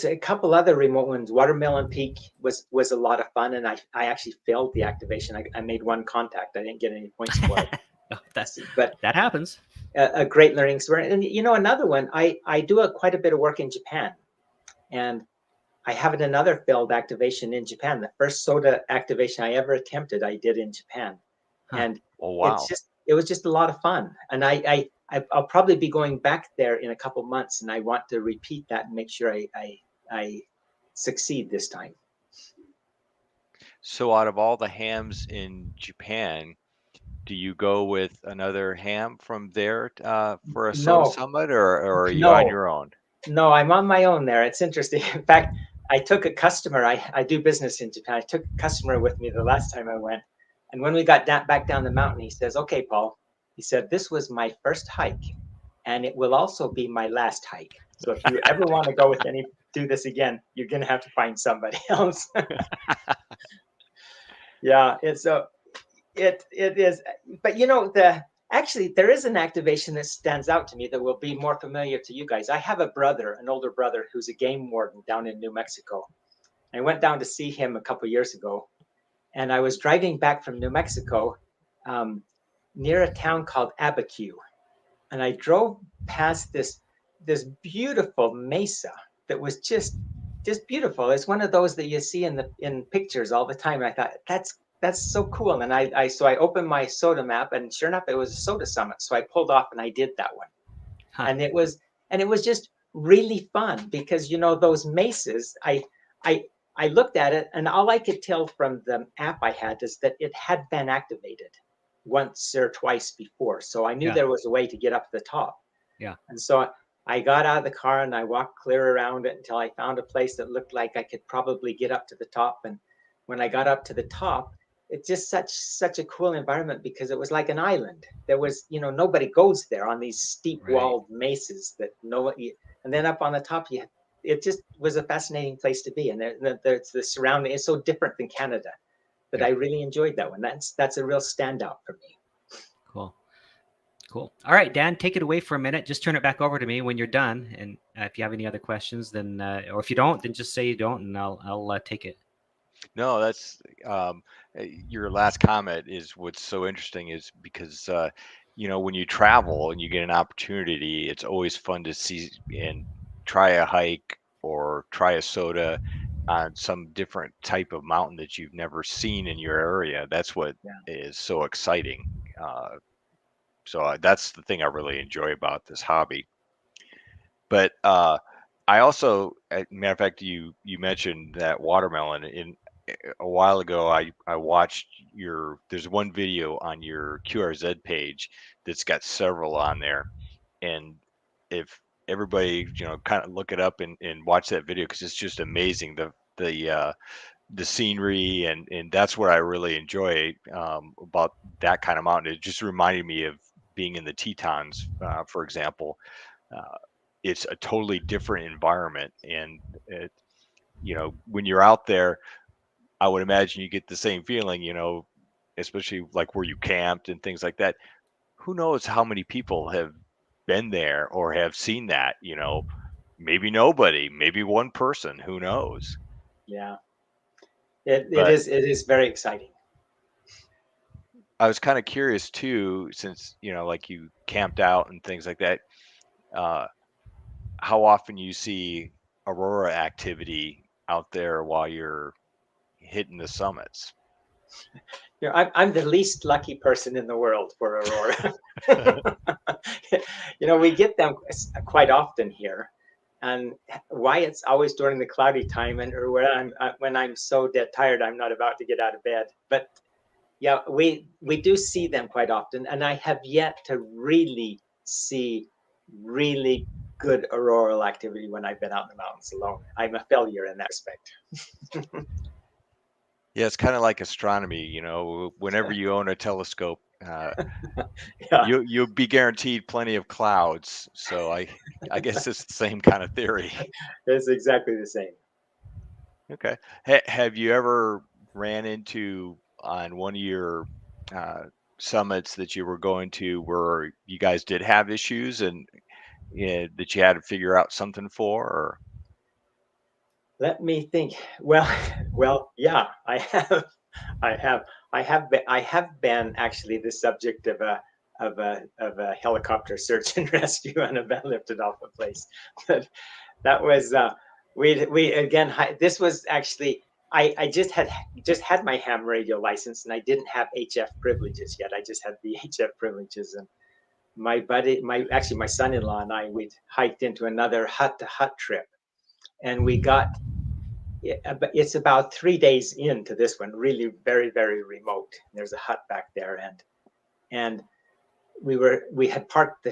a couple other remote ones. Watermelon Peak was a lot of fun, and I actually failed the activation. I made one contact. I didn't get any points for it. That happens. A great learning experience. And another one, I do quite a bit of work in Japan, and I have another failed activation in Japan. The first SOTA activation I ever attempted, I did in Japan, and it was just a lot of fun. And I'll probably be going back there in a couple months, and I want to repeat that and make sure I succeed this time. So out of all the hams in Japan, do you go with another ham from there for a SOTA summit, or are you on your own? No, I'm on my own there. It's interesting. In fact, I took a customer. I do business in Japan. I took a customer with me the last time I went. And when we got back down the mountain, he says, "Okay, Paul," he said, "this was my first hike, and it will also be my last hike. So if you ever want to do this again, you're going to have to find somebody else." Yeah, it is. But actually, there is an activation that stands out to me that will be more familiar to you guys. I have an older brother, who's a game warden down in New Mexico. I went down to see him a couple years ago, and I was driving back from New Mexico near a town called Abiquiu, and I drove past this beautiful mesa that was just beautiful. It's one of those that you see in pictures all the time. And I thought, that's so cool. And so I opened my SOTA map, and sure enough, it was a SOTA summit. So I pulled off and I did that one. And it was just really fun, because those mesas, I looked at it, and all I could tell from the app I had is that it had been activated once or twice before. So I knew there was a way to get up to the top. Yeah. And so I got out of the car and I walked clear around it until I found a place that looked like I could probably get up to the top. And when I got up to the top, it's just such a cool environment, because it was like an island. There was, nobody goes there on these steep walled mesas that and then up on the top, it just was a fascinating place to be. And there's the surrounding is so different than Canada, but I really enjoyed that one. That's a real standout for me. Cool. Cool. All right, Dan, take it away for a minute. Just turn it back over to me when you're done. And if you have any other questions, then, or if you don't, then just say you don't, and I'll take it. No, that's your last comment is what's so interesting is because when you travel and you get an opportunity, it's always fun to see and try a hike or try a SOTA on some different type of mountain that you've never seen in your area. That's what Yeah. is so exciting. That's the thing I really enjoy about this hobby. But I also, matter of fact, you mentioned that watermelon. In a while ago, I watched there's one video on your QRZ page that's got several on there, and if everybody kind of look it up and watch that video because it's just amazing the scenery and that's what I really enjoy about that kind of mountain. It just reminded me of being in the Tetons, for example. Uh, it's a totally different environment, and when you're out there, I would imagine you get the same feeling, especially like where you camped and things like that. Who knows how many people have been there or have seen that, maybe nobody, maybe one person, who knows. Yeah. It But is very exciting. I was kind of curious too, since, like you camped out and things like that, uh, how often you see Aurora activity out there while you're hitting the summits. I'm the least lucky person in the world for Aurora. We get them quite often here, and why it's always during the cloudy time and or when I'm so dead tired I'm not about to get out of bed. But yeah, we do see them quite often, and I have yet to really see really good auroral activity when I've been out in the mountains alone. I'm a failure in that respect. Yeah, it's kind of like astronomy, whenever you own a telescope, Yeah, you'll be guaranteed plenty of clouds. So I guess it's the same kind of theory. it's exactly the same. Okay. Have you ever ran into on one of your uh, summits that you were going to where you guys did have issues and that you had to figure out something for? Or Let me think. Well, yeah, I have. I have. I have been actually the subject of a helicopter search and rescue and have been lifted off the place. But that was we again. This was actually I just had my ham radio license and I didn't have HF privileges yet. I just had the HF privileges, and my buddy, my son-in-law and I, we'd hiked into another hut to hut trip, and we got it's about 3 days into this one, really very, very remote. There's a hut back there, and we had parked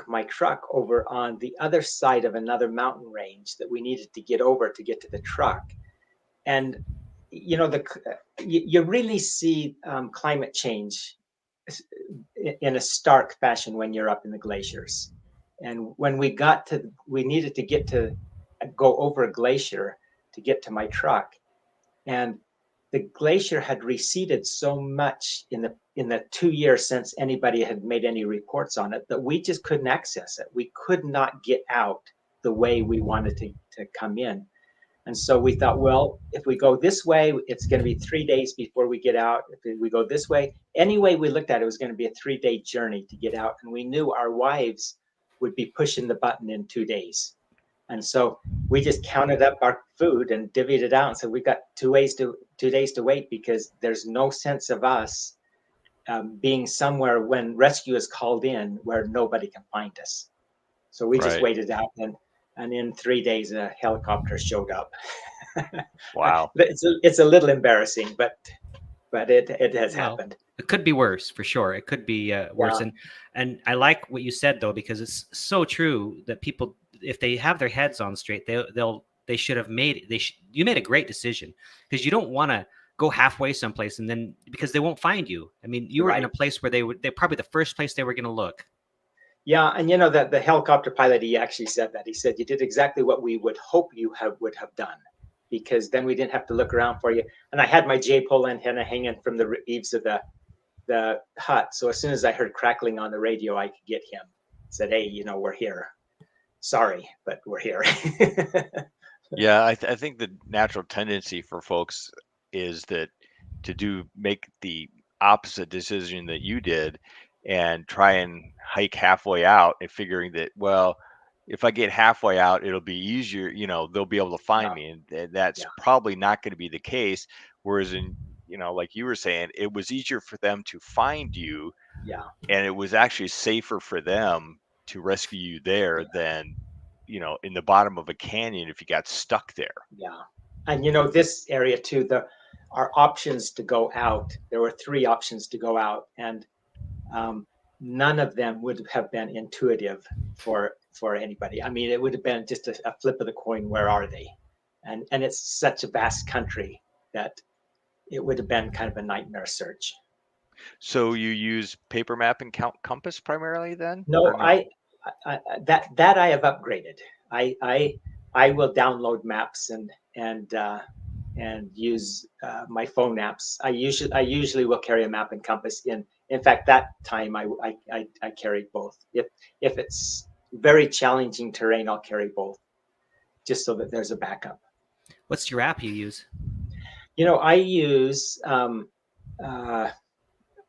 my truck over on the other side of another mountain range that we needed to get over to get to the truck. And you really see climate change in a stark fashion when you're up in the glaciers. And when we needed to go over a glacier to get to my truck, and the glacier had receded so much in the 2 years since anybody had made any reports on it that we just couldn't access it. We could not get out the way we wanted to come in. And so we thought, well, if we go this way, it's going to be 3 days before we get out. If we go this way, any way we looked at it was going to be a 3-day journey to get out. And we knew our wives would be pushing the button in 2 days. And so we just counted up our food and divvied it out. And so we've got 2 days to wait, because there's no sense of us being somewhere when rescue is called in where nobody can find us. So we just right. waited out, and in 3 days a helicopter showed up. Wow. It's a little embarrassing, but it has happened. It could be worse, for sure. It could be worse. Yeah. And I like what you said, though, because it's so true that people, if they have their heads on straight, they should have made it. You made a great decision, because you don't want to go halfway someplace and then, because they won't find you. I mean, you were in a place where they're probably the first place they were going to look. Yeah, and that the helicopter pilot, he actually said that. He said you did exactly what we would hope you would have done, because then we didn't have to look around for you. And I had my J-pole antenna hanging from the eaves of the hut. So as soon as I heard crackling on the radio, I could get him. Said, hey, we're here. Sorry, but we're here. Yeah, I think the natural tendency for folks is that to make the opposite decision that you did and try and hike halfway out and figuring that, well, if I get halfway out, it'll be easier, they'll be able to find Yeah. me. And that's Yeah. probably not going to be the case. Whereas in, like you were saying, it was easier for them to find you, Yeah. and it was actually safer for them to rescue you there than, in the bottom of a canyon if you got stuck there. Yeah. And this area too, our options to go out, there were 3 options to go out, and none of them would have been intuitive for anybody. I mean, it would have been just a flip of the coin. Where are they? And it's such a vast country that it would have been kind of a nightmare search. So you use paper map and compass primarily then? No, Or no? that I have upgraded. I will download maps and use my phone apps. I usually will carry a map and compass. In fact, that time I carried both. If it's very challenging terrain, I'll carry both, just so that there's a backup. What's your app you use? I use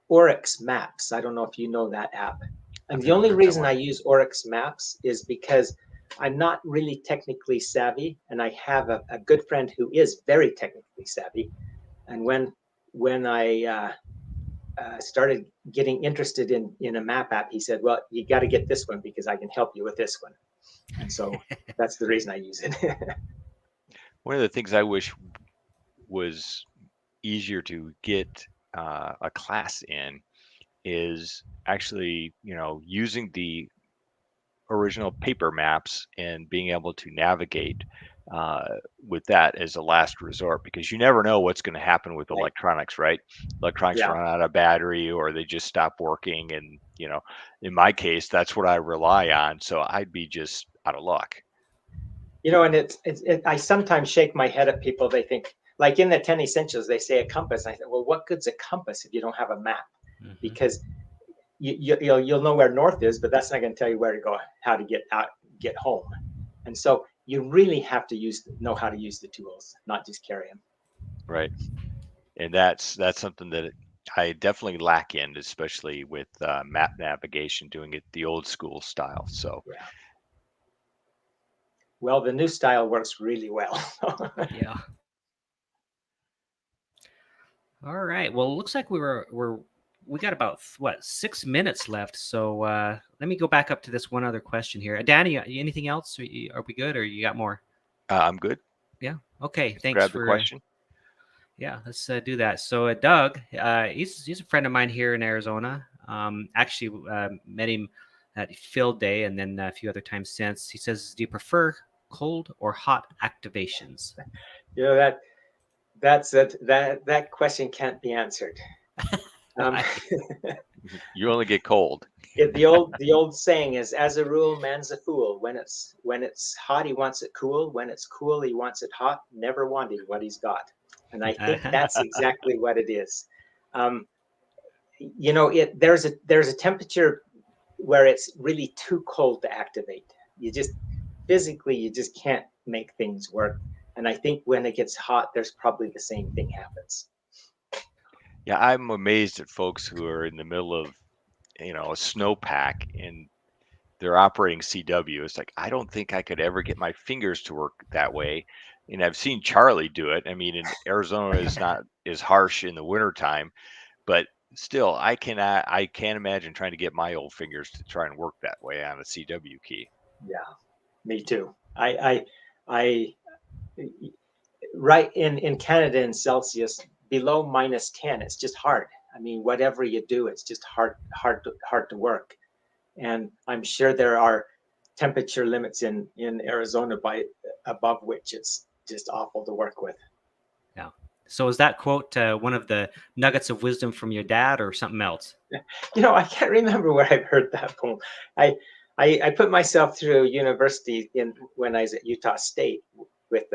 Oryx Maps. I don't know if you know that app. And the only reason I use Oryx Maps is because I'm not really technically savvy, and I have a good friend who is very technically savvy. And when I started getting interested in a map app, he said, well, you got to get this one because I can help you with this one. And so that's the reason I use it. One of the things I wish was easier to get a class in is actually, using the original paper maps and being able to navigate with that as a last resort, because you never know what's going to happen with electronics, right? Electronics Yeah. run out of battery or they just stop working. And, in my case, that's what I rely on. So I'd be just out of luck. And I sometimes shake my head at people. They think, like in the 10 essentials, they say a compass. And I say, well, what good's a compass if you don't have a map? Mm-hmm. Because you'll know where north is, but that's not going to tell you where to go, how to get home. And so you really have to know how to use the tools, not just carry them. Right. And that's something that I definitely lack in, especially with map navigation, doing it the old school style. So yeah. Well, the new style works really well. Yeah. All right. Well, it looks like we got about 6 minutes left. So let me go back up to this one other question here. Danny, anything else? Are we good, or you got more? I'm good. Yeah. Okay. Thanks Grab for the question. Yeah, let's do that. So Doug, he's a friend of mine here in Arizona. Actually, met him at Field Day and then a few other times since. He says, do you prefer cold or hot activations? That's it. That question can't be answered. You only get cold. The old saying is, as a rule, man's a fool. When it's hot, he wants it cool. When it's cool, he wants it hot. Never wanting what he's got. And I think that's exactly what it is. There's a temperature where it's really too cold to activate. You just can't make things work. And I think when it gets hot, there's probably the same thing happens. Yeah, I'm amazed at folks who are in the middle of, a snowpack and they're operating CW. It's like, I don't think I could ever get my fingers to work that way. And I've seen Charlie do it. I mean, in Arizona is not as harsh in the wintertime, but still, I can't imagine trying to get my old fingers to try and work that way on a CW key. Yeah, me too. I right in Canada in Celsius, below -10, it's just hard. I mean, whatever you do, it's just hard to work. And I'm sure there are temperature limits in Arizona above which it's just awful to work with. Yeah. So is that quote one of the nuggets of wisdom from your dad or something else? I can't remember where I've heard that poem. I put myself through university when I was at Utah State with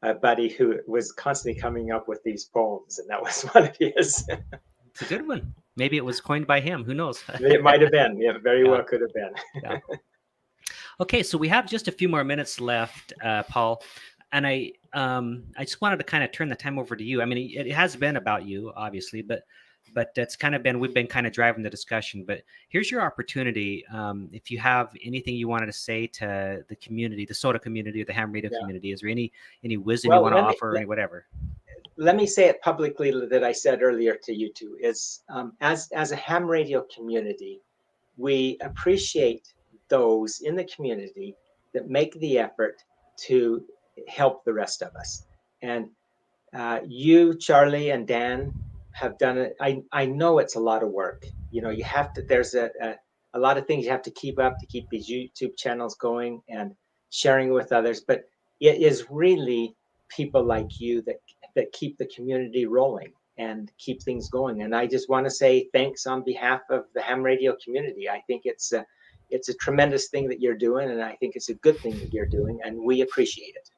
a buddy who was constantly coming up with these poems, and that was one of his. It's a good one. Maybe it was coined by him. Who knows? It might have been. Yeah, very Yeah. well could have been. Yeah. Okay, so we have just a few more minutes left, Paul, and I just wanted to kind of turn the time over to you. I mean, it has been about you, obviously, but it's kind of been, we've been kind of driving the discussion. But here's your opportunity. If you have anything you wanted to say to the community, the SOTA community, or the ham radio community, is there any wisdom you want to offer, or any whatever? Let me say it publicly that I said earlier to you two is, as a ham radio community, we appreciate those in the community that make the effort to help the rest of us. And you, Charlie, and Dan have done it. I know it's a lot of work. You know, you have to, there's a lot of things you have to keep up to keep these YouTube channels going and sharing with others. But it is really people like you that keep the community rolling and keep things going. And I just want to say thanks on behalf of the ham radio community. I think it's a tremendous thing that you're doing, and I think it's a good thing that you're doing, and we appreciate it.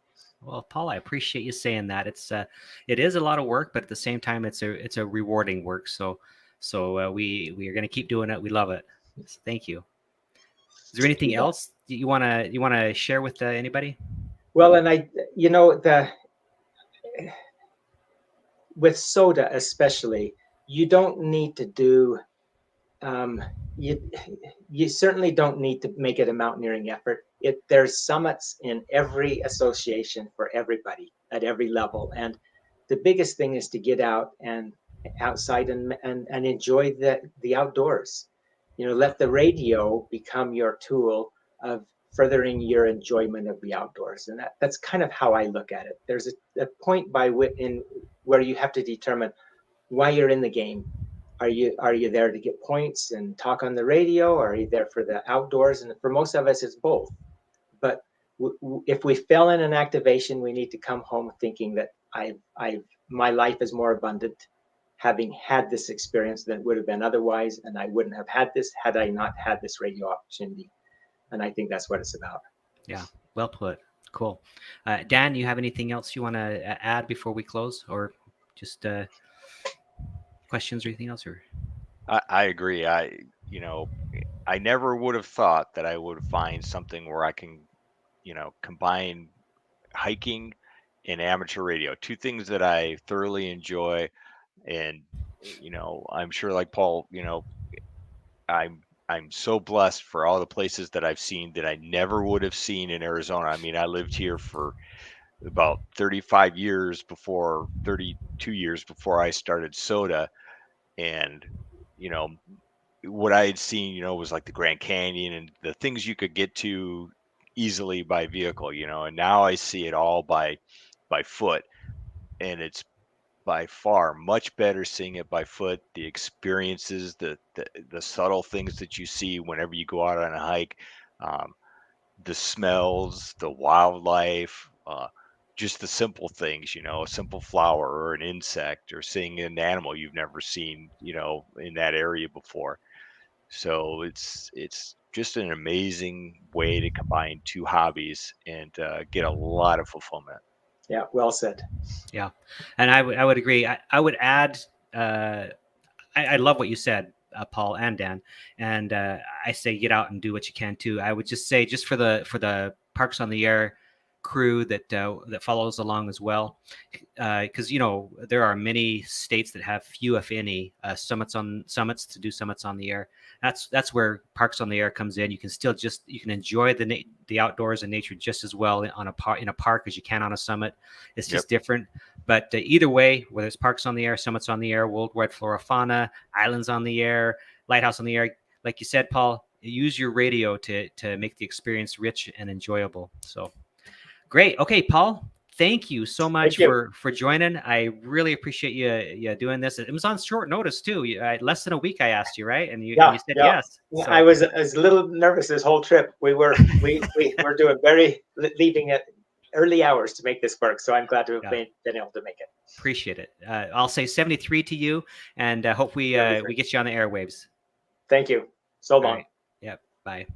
Well, Paul, I appreciate you saying that. It is a lot of work, but at the same time, it's a rewarding work. So we are going to keep doing it. We love it. So thank you. Is there anything else you want to share with anybody? Well, and with SOTA especially, you don't need to do. You certainly don't need to make it a mountaineering effort. There's summits in every association for everybody at every level, and the biggest thing is to get out and outside and enjoy the outdoors. You know, let the radio become your tool of furthering your enjoyment of the outdoors, and that's kind of how I look at it. There's a point where you have to determine why you're in the game. Are you there to get points and talk on the radio, or are you there for the outdoors? And for most of us, it's both. But if we fail in an activation, we need to come home thinking that my life is more abundant, having had this experience than it would have been otherwise, and I wouldn't have had this had I not had this radio opportunity. And I think that's what it's about. Yeah, well put. Cool. Dan, you have anything else you want to add before we close, or just questions or anything else? Or I agree. I never would have thought that I would find something where I can, combine hiking and amateur radio, two things that I thoroughly enjoy. And, I'm sure, like Paul, I'm so blessed for all the places that I've seen that I never would have seen in Arizona. I mean, I lived here for about 32 years before I started SOTA. And, what I had seen, was like the Grand Canyon and the things you could get to easily by vehicle, and now I see it all by foot. And it's by far much better seeing it by foot. The experiences, the subtle things that you see whenever you go out on a hike, the smells, the wildlife, just the simple things, a simple flower or an insect, or seeing an animal you've never seen, in that area before. So it's just an amazing way to combine two hobbies and get a lot of fulfillment. Yeah, well said. Yeah, and I would agree. I would add. I love what you said, Paul and Dan, and I say get out and do what you can too. I would just say, just for the Parks on the Air crew that follows along as well, because there are many states that have few, if any, summits on the air. That's where Parks on the Air comes in. You can enjoy the outdoors and nature just as well in a park as you can on a summit. It's just different. But either way, whether it's Parks on the Air, Summits on the Air, Worldwide Flora Fauna, Islands on the Air, Lighthouse on the Air, like you said, Paul, use your radio to make the experience rich and enjoyable. So great. Okay, Paul, thank you so much for joining. I really appreciate you doing this. It was on short notice too. Less than a week I asked you, right? And you said yes. Yeah, so. I was a little nervous this whole trip. We were leaving at early hours to make this work. So I'm glad to have been able to make it. Appreciate it. I'll say 73 to you, and hope we get you on the airwaves. Thank you. So long. Right. Yep. Bye.